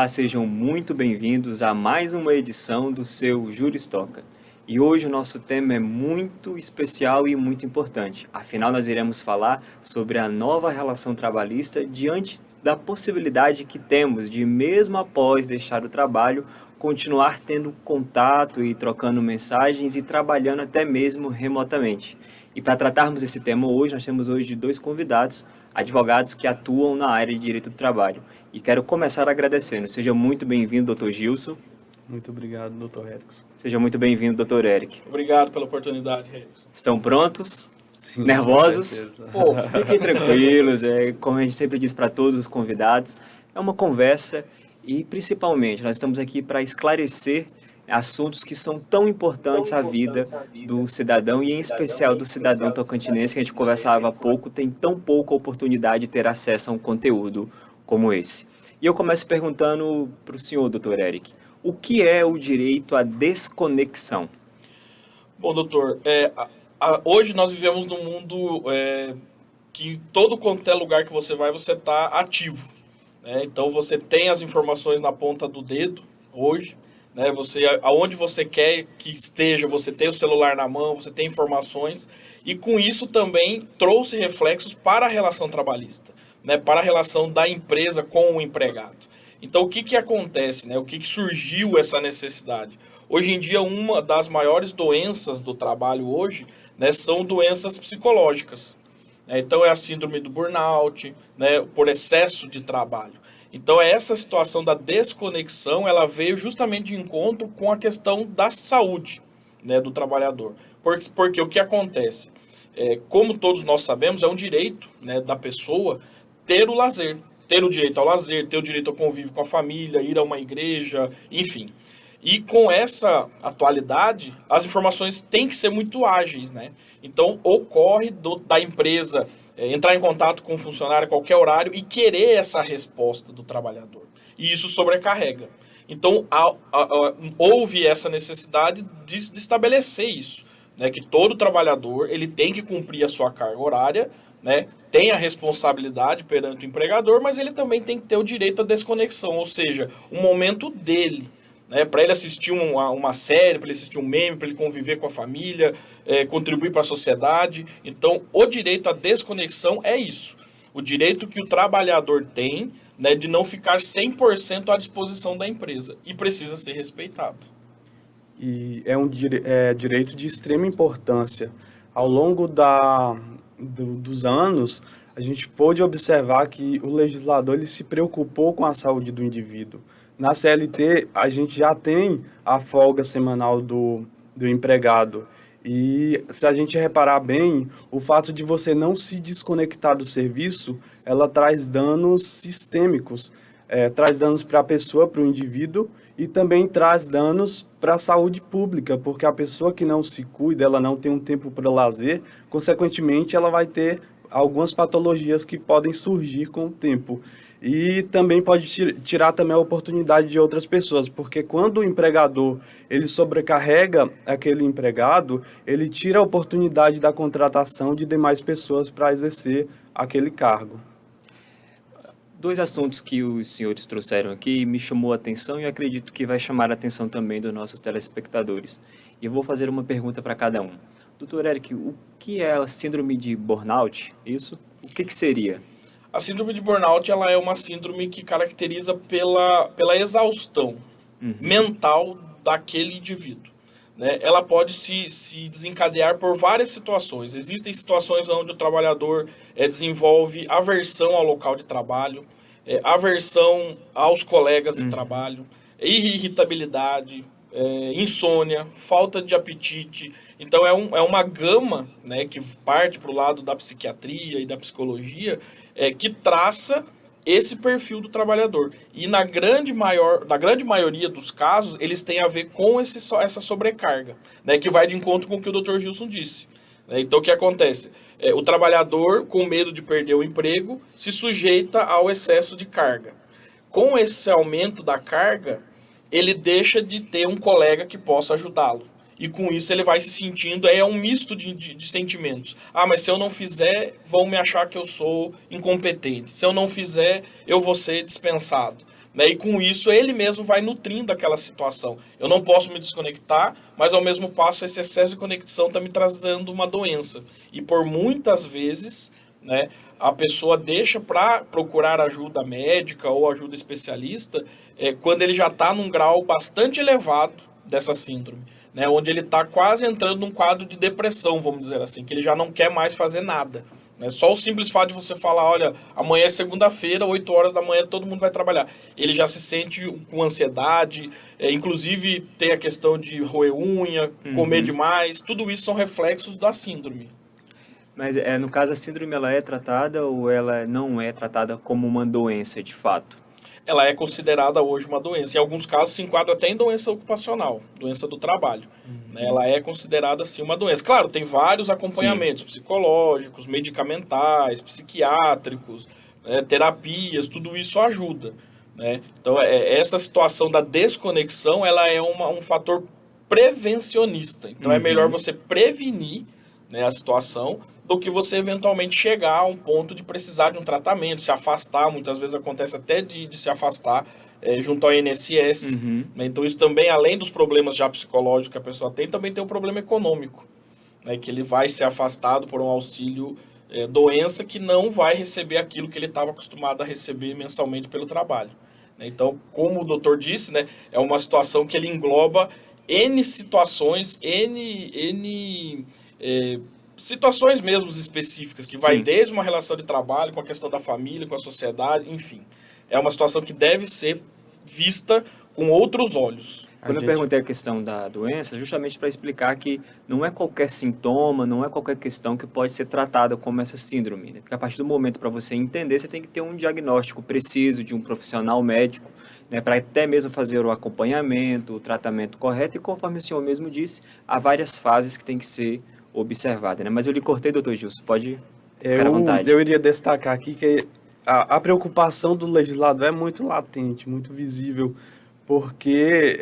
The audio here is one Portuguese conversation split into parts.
Olá, sejam muito bem-vindos a mais uma edição do seu Juris Toca. E hoje o nosso tema é muito especial e muito importante. Afinal, nós iremos falar sobre a nova relação trabalhista diante da possibilidade que temos de, mesmo após deixar o trabalho, continuar tendo contato e trocando mensagens e trabalhando até mesmo remotamente. E para tratarmos esse tema hoje, nós temos hoje dois convidados, advogados que atuam na área de direito do trabalho. E quero começar agradecendo. Seja muito bem-vindo, doutor Gilson. Muito obrigado, doutor Erickson. Seja muito bem-vindo, doutor Eric. Obrigado pela oportunidade, Erickson. Estão prontos? Sim, Nervosos? Pô, Fiquem tranquilos, como a gente sempre diz para todos os convidados, é uma conversa e, principalmente, nós estamos aqui para esclarecer assuntos que são tão importantes à vida do cidadão e, em especial, do cidadão tocantinense, que a gente conversava há pouco, tem tão pouca oportunidade de ter acesso a um conteúdo como esse. E eu começo perguntando para o senhor, doutor Eric, o que é o direito à desconexão? bom, doutor, hoje nós vivemos num mundo que todo quanto é lugar que você vai, você está ativo. Né? Então você tem as informações na ponta do dedo hoje. Né? Aonde você quer que esteja, você tem o celular na mão, você tem informações. E com isso também trouxe reflexos para a relação trabalhista. Né, para a relação da empresa com o empregado. Então, o que acontece? Né? O que surgiu essa necessidade? Hoje em dia, uma das maiores doenças do trabalho hoje, né, são doenças psicológicas. Né? Então, é a síndrome do burnout, né, por excesso de trabalho. Então, essa situação da desconexão, ela veio justamente de encontro com a questão da saúde, né, do trabalhador. Porque o que acontece? Como todos nós sabemos, é um direito, né, da pessoa ter o lazer, ter o direito ao lazer, ter o direito ao convívio com a família, ir a uma igreja, enfim. E com essa atualidade, as informações têm que ser muito ágeis, né? Então, ocorre da empresa entrar em contato com o funcionário a qualquer horário e querer essa resposta do trabalhador. E isso sobrecarrega. Então, houve essa necessidade de estabelecer isso, né? Que todo trabalhador ele tem que cumprir a sua carga horária, né? Tem a responsabilidade perante o empregador, mas ele também tem que ter o direito à desconexão, ou seja, um momento dele, né? Para ele assistir uma série, para ele assistir um meme, para ele conviver com a família, contribuir para a sociedade. Então, o direito à desconexão é isso. O direito que o trabalhador tem, né, de não ficar 100% à disposição da empresa e precisa ser respeitado. E é um direito de extrema importância. Ao longo dos anos, a gente pôde observar que o legislador ele se preocupou com a saúde do indivíduo. Na CLT, a gente já tem a folga semanal do empregado. E se a gente reparar bem, o fato de você não se desconectar do serviço, ela traz danos sistêmicos. Traz danos para a pessoa, para o indivíduo, e também traz danos para a saúde pública, porque a pessoa que não se cuida, ela não tem um tempo para lazer, consequentemente ela vai ter algumas patologias que podem surgir com o tempo. E também pode tirar também a oportunidade de outras pessoas, porque quando o empregador ele sobrecarrega aquele empregado, ele tira a oportunidade da contratação de demais pessoas para exercer aquele cargo. Dois assuntos que os senhores trouxeram aqui me chamou a atenção e acredito que vai chamar a atenção também dos nossos telespectadores. E eu vou fazer uma pergunta para cada um. Doutor Eric, o que é a síndrome de burnout? Isso? O que seria? A síndrome de burnout ela é uma síndrome que caracteriza pela exaustão mental daquele indivíduo. Né? Ela pode se desencadear por várias situações. Existem situações onde o trabalhador desenvolve aversão ao local de trabalho, aversão aos colegas de trabalho, irritabilidade, insônia, falta de apetite. Então é uma gama, né, que parte para o lado da psiquiatria e da psicologia que traça esse perfil do trabalhador. E na grande maioria dos casos, eles têm a ver com essa sobrecarga, né, que vai de encontro com o que o Dr. Gilson disse. Então, o que acontece? O trabalhador, com medo de perder o emprego, se sujeita ao excesso de carga. Com esse aumento da carga, ele deixa de ter um colega que possa ajudá-lo. E com isso ele vai se sentindo, um misto de sentimentos. Mas se eu não fizer, vão me achar que eu sou incompetente. Se eu não fizer, eu vou ser dispensado. né? E com isso ele mesmo vai nutrindo aquela situação. Eu não posso me desconectar, mas ao mesmo passo esse excesso de conexão está me trazendo uma doença. E por muitas vezes, né, a pessoa deixa para procurar ajuda médica ou ajuda especialista quando ele já está num grau bastante elevado dessa síndrome, né, onde ele está quase entrando num quadro de depressão, vamos dizer assim, que ele já não quer mais fazer nada. Só o simples fato de você falar, olha, amanhã é segunda-feira, 8 horas da manhã, todo mundo vai trabalhar. Ele já se sente com ansiedade, inclusive tem a questão de roer unha, comer demais, tudo isso são reflexos da síndrome. Mas no caso a síndrome ela é tratada ou ela não é tratada como uma doença de fato? Ela é considerada hoje uma doença. Em alguns casos se enquadra até em doença ocupacional, doença do trabalho. Ela é considerada, sim, uma doença. Claro, tem vários acompanhamentos psicológicos, medicamentais, psiquiátricos, terapias, tudo isso ajuda, né? Então, essa situação da desconexão, ela é um fator prevencionista. Então, é melhor você prevenir, né, a situação do que você eventualmente chegar a um ponto de precisar de um tratamento, se afastar, muitas vezes acontece até de se afastar junto ao INSS. Né? Então isso também, além dos problemas já psicológicos que a pessoa tem, também tem um problema econômico, né, que ele vai ser afastado por um auxílio doença que não vai receber aquilo que ele estava acostumado a receber mensalmente pelo trabalho. Né? Então, como o doutor disse, né, é uma situação que ele engloba N situações, situações mesmo específicas, que vai desde uma relação de trabalho, com a questão da família, com a sociedade, enfim. É uma situação que deve ser vista com outros olhos. Quando eu perguntei a questão da doença, justamente para explicar que não é qualquer sintoma, não é qualquer questão que pode ser tratada como essa síndrome. Né? Porque a partir do momento para você entender, você tem que ter um diagnóstico preciso de um profissional médico, né, para até mesmo fazer o acompanhamento, o tratamento correto, e conforme o senhor mesmo disse, há várias fases que tem que ser observadas. Né? Mas eu lhe cortei, doutor Gilson, pode ficar à vontade. Eu iria destacar aqui que a preocupação do legislador é muito latente, muito visível, porque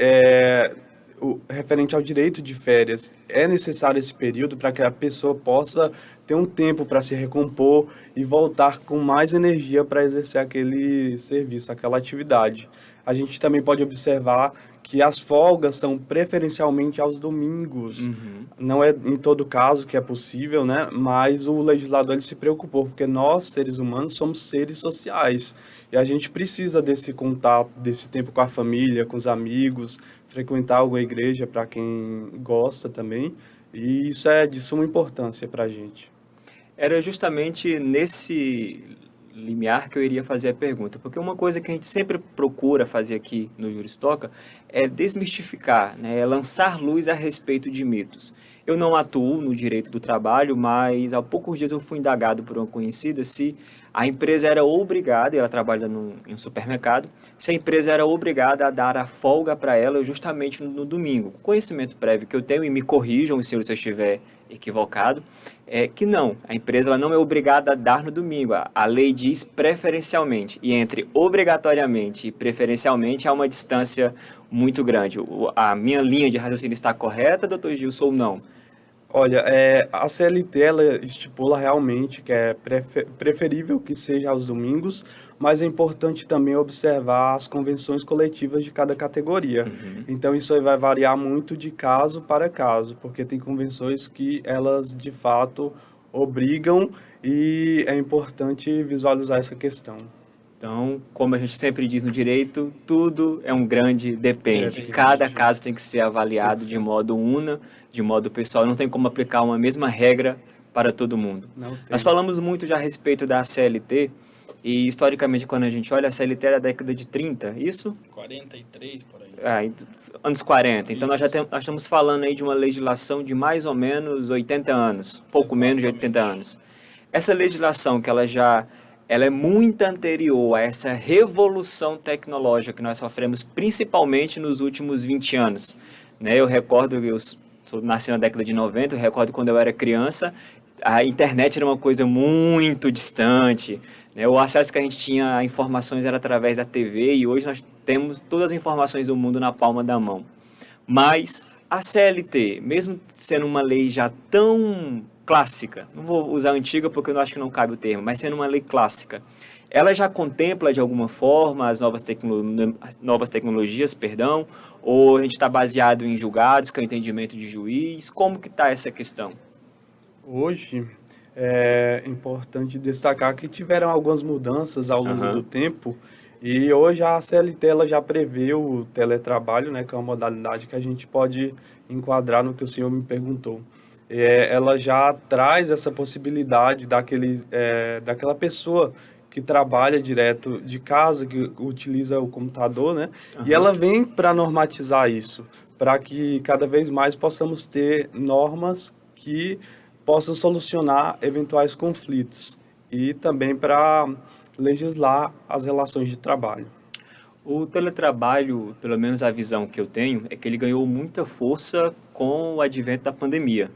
referente ao direito de férias, é necessário esse período para que a pessoa possa ter um tempo para se recompor e voltar com mais energia para exercer aquele serviço, aquela atividade. A gente também pode observar que as folgas são preferencialmente aos domingos. Não é em todo caso que é possível, né? Mas o legislador ele se preocupou, porque nós, seres humanos, somos seres sociais. E a gente precisa desse contato, desse tempo com a família, com os amigos, frequentar alguma igreja para quem gosta também. E isso é de suma importância para a gente. Era justamente nesse limiar que eu iria fazer a pergunta, porque uma coisa que a gente sempre procura fazer aqui no Juristoca é desmistificar, né, é lançar luz a respeito de mitos. Eu não atuo no direito do trabalho, mas há poucos dias eu fui indagado por uma conhecida se a empresa era obrigada, ela trabalha em um supermercado, se a empresa era obrigada a dar a folga para ela justamente no domingo. Conhecimento prévio que eu tenho, e me corrijam se eu estiver equivocado, é que não, a empresa ela não é obrigada a dar no domingo, a lei diz preferencialmente, e entre obrigatoriamente e preferencialmente há uma distância muito grande. A minha linha de raciocínio está correta, doutor Gilson, ou não? Olha, a CLT ela estipula realmente que é preferível que seja aos domingos, mas é importante também observar as convenções coletivas de cada categoria. Então isso aí vai variar muito de caso para caso, porque tem convenções que elas de fato obrigam e é importante visualizar essa questão. Então, como a gente sempre diz no direito, tudo é um grande depende. Cada caso tem que ser avaliado de modo de modo pessoal. Não tem como aplicar uma mesma regra para todo mundo. Nós falamos muito já a respeito da CLT e, historicamente, quando a gente olha, a CLT é da década de 30, isso? 43, por aí. Anos 40. Então, nós estamos falando aí de uma legislação de mais ou menos 80 anos, pouco menos de 80 anos. Essa legislação que ela é muito anterior a essa revolução tecnológica que nós sofremos, principalmente nos últimos 20 anos. Né? Eu recordo, eu nasci na década de 90, eu recordo quando eu era criança, a internet era uma coisa muito distante. Né? O acesso que a gente tinha a informações era através da TV e hoje nós temos todas as informações do mundo na palma da mão. Mas a CLT, mesmo sendo uma lei já tão clássica, não vou usar antiga porque eu acho que não cabe o termo, mas sendo uma lei clássica, ela já contempla de alguma forma as novas tecnologias, perdão, ou a gente está baseado em julgados, que é o entendimento de juiz? Como que está essa questão? Hoje é importante destacar que tiveram algumas mudanças ao longo do tempo e hoje a CLT ela já prevê o teletrabalho, né, que é uma modalidade que a gente pode enquadrar no que o senhor me perguntou. Ela já traz essa possibilidade daquela pessoa que trabalha direto de casa, que utiliza o computador, né? E ela vem para normatizar isso, para que cada vez mais possamos ter normas que possam solucionar eventuais conflitos e também para legislar as relações de trabalho. O teletrabalho, pelo menos a visão que eu tenho, é que ele ganhou muita força com o advento da pandemia.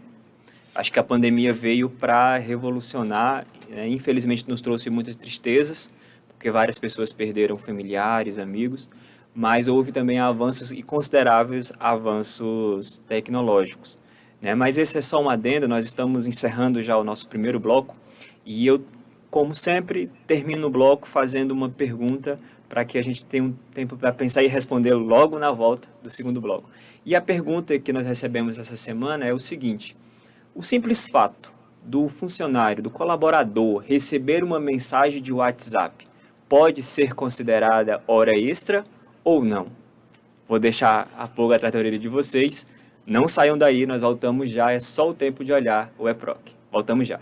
Acho que a pandemia veio para revolucionar, né? Infelizmente nos trouxe muitas tristezas, porque várias pessoas perderam familiares, amigos, mas houve também avanços e consideráveis avanços tecnológicos, né? Mas esse é só um adendo, nós estamos encerrando já o nosso primeiro bloco e eu, como sempre, termino o bloco fazendo uma pergunta para que a gente tenha um tempo para pensar e responder logo na volta do segundo bloco. E a pergunta que nós recebemos essa semana é o seguinte: o simples fato do funcionário, do colaborador, receber uma mensagem de WhatsApp pode ser considerada hora extra ou não? Vou deixar a pulga atrás da orelha de vocês. Não saiam daí, nós voltamos já, é só o tempo de olhar o EPROC. Voltamos já.